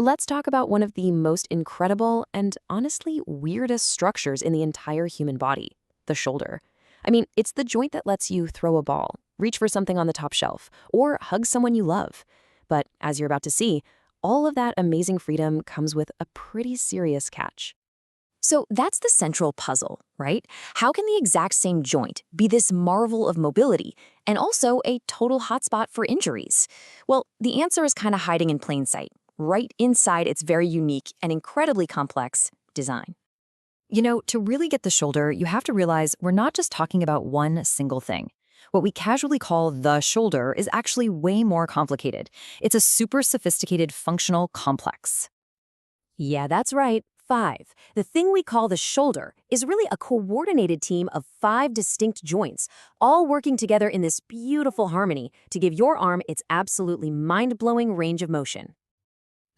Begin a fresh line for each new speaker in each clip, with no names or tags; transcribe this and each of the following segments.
Let's talk about one of the most incredible and honestly weirdest structures in the entire human body, the shoulder. I mean, it's the joint that lets you throw a ball, reach for something on the top shelf, or hug someone you love. But as you're about to see, all of that amazing freedom comes with a pretty serious catch.
So that's the central puzzle, right? How can the exact same joint be this marvel of mobility and also a total hotspot for injuries? Well, the answer is kind of hiding in plain sight, right inside its very unique and incredibly complex design. To really get the shoulder, you have to realize we're not just talking about one single thing. What we casually call the shoulder is actually way more complicated. It's a super sophisticated functional complex.
Yeah, that's right. 5. The thing we call the shoulder is really a coordinated team of 5 distinct joints, all working together in this beautiful harmony to give your arm its absolutely mind-blowing range of motion.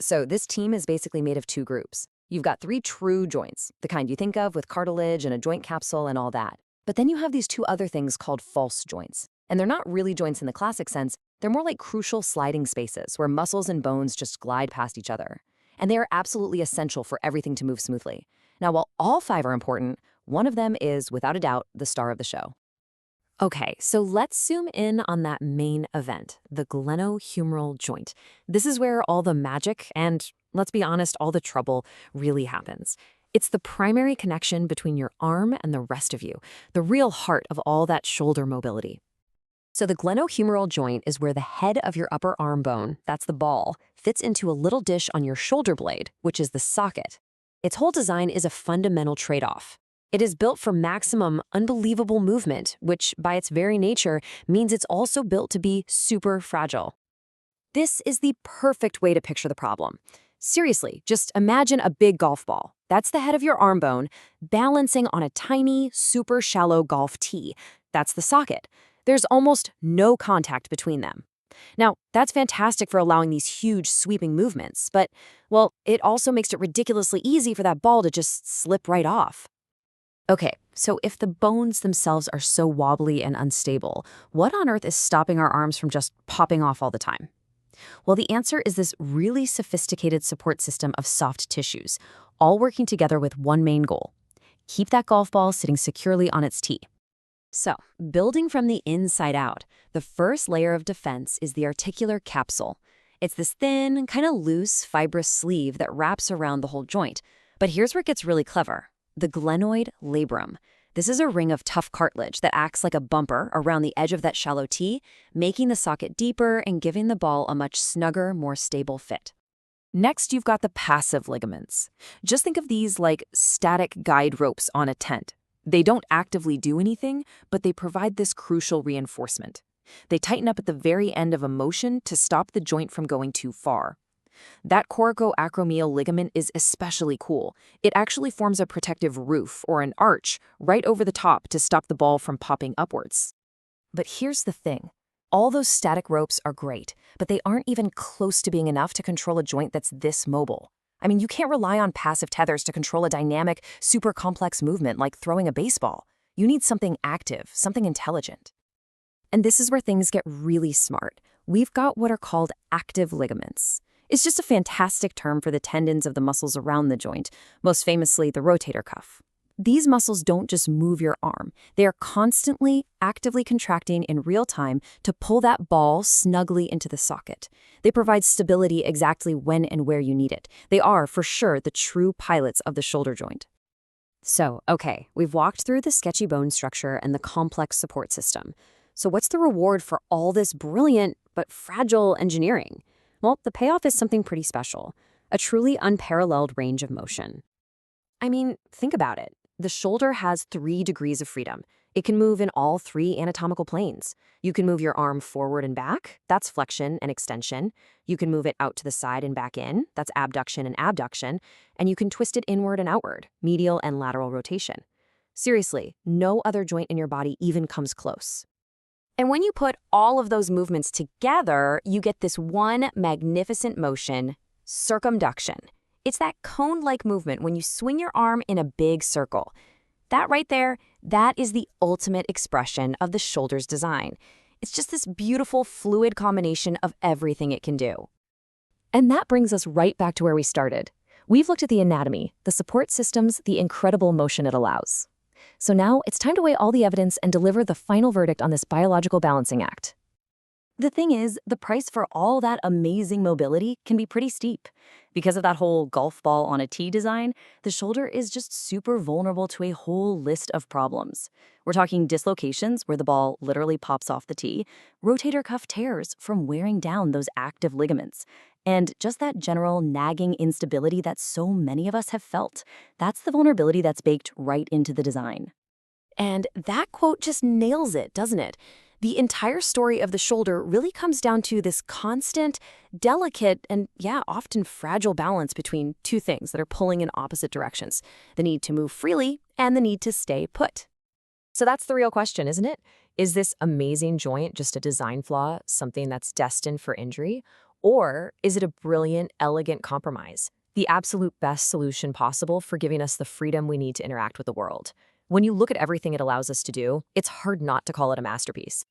So this team is basically made of two groups. You've got three true joints, the kind you think of with cartilage and a joint capsule and all that. But then you have these two other things called false joints. And they're not really joints in the classic sense. They're more like crucial sliding spaces where muscles and bones just glide past each other. And they are absolutely essential for everything to move smoothly. Now, while all 5 are important, one of them is, without a doubt, the star of the show. Okay, so let's zoom in on that main event, the glenohumeral joint. This is where all the magic and, let's be honest, all the trouble really happens. It's the primary connection between your arm and the rest of you, the real heart of all that shoulder mobility. So the glenohumeral joint is where the head of your upper arm bone, that's the ball, fits into a little dish on your shoulder blade, which is the socket. Its whole design is a fundamental trade-off. It is built for maximum, unbelievable movement, which by its very nature means it's also built to be super fragile. This is the perfect way to picture the problem. Seriously, just imagine a big golf ball. That's the head of your arm bone, balancing on a tiny, super shallow golf tee. That's the socket. There's almost no contact between them. Now, that's fantastic for allowing these huge sweeping movements, but, well, it also makes it ridiculously easy for that ball to just slip right off. Okay, so if the bones themselves are so wobbly and unstable, what on earth is stopping our arms from just popping off all the time? Well, the answer is this really sophisticated support system of soft tissues, all working together with one main goal: keep that golf ball sitting securely on its tee. So, building from the inside out, the first layer of defense is the articular capsule. It's this thin, kind of loose, fibrous sleeve that wraps around the whole joint. But here's where it gets really clever: the glenoid labrum. This is a ring of tough cartilage that acts like a bumper around the edge of that shallow tee, making the socket deeper and giving the ball a much snugger, more stable fit. Next, you've got the passive ligaments. Just think of these like static guide ropes on a tent. They don't actively do anything, but they provide this crucial reinforcement. They tighten up at the very end of a motion to stop the joint from going too far. That coracoacromial ligament is especially cool. It actually forms a protective roof, or an arch, right over the top to stop the ball from popping upwards. But here's the thing. All those static ropes are great, but they aren't even close to being enough to control a joint that's this mobile. I mean, you can't rely on passive tethers to control a dynamic, super complex movement like throwing a baseball. You need something active, something intelligent. And this is where things get really smart. We've got what are called active ligaments. It's just a fantastic term for the tendons of the muscles around the joint, most famously the rotator cuff. These muscles don't just move your arm. They are constantly, actively contracting in real time to pull that ball snugly into the socket. They provide stability exactly when and where you need it. They are, for sure, the true pilots of the shoulder joint. So, okay, we've walked through the sketchy bone structure and the complex support system. So what's the reward for all this brilliant but fragile engineering? Well, the payoff is something pretty special: a truly unparalleled range of motion. I mean, think about it. The shoulder has 3 degrees of freedom. It can move in all 3 anatomical planes. You can move your arm forward and back. That's flexion and extension. You can move it out to the side and back in. That's abduction and abduction. And you can twist it inward and outward, medial and lateral rotation. Seriously, no other joint in your body even comes close. And when you put all of those movements together, you get this one magnificent motion: circumduction. It's that cone-like movement when you swing your arm in a big circle. That right there, that is the ultimate expression of the shoulder's design. It's just this beautiful, fluid combination of everything it can do. And that brings us right back to where we started. We've looked at the anatomy, the support systems, the incredible motion it allows. So now it's time to weigh all the evidence and deliver the final verdict on this biological balancing act.
The thing is, the price for all that amazing mobility can be pretty steep. Because of that whole golf ball on a tee design, the shoulder is just super vulnerable to a whole list of problems. We're talking dislocations where the ball literally pops off the tee, rotator cuff tears from wearing down those active ligaments, and just that general nagging instability that so many of us have felt. That's the vulnerability that's baked right into the design. And that quote just nails it, doesn't it? The entire story of the shoulder really comes down to this constant, delicate, and often fragile balance between two things that are pulling in opposite directions: the need to move freely and the need to stay put.
So that's the real question, isn't it? Is this amazing joint just a design flaw, something that's destined for injury? Or is it a brilliant, elegant compromise, the absolute best solution possible for giving us the freedom we need to interact with the world? When you look at everything it allows us to do, it's hard not to call it a masterpiece.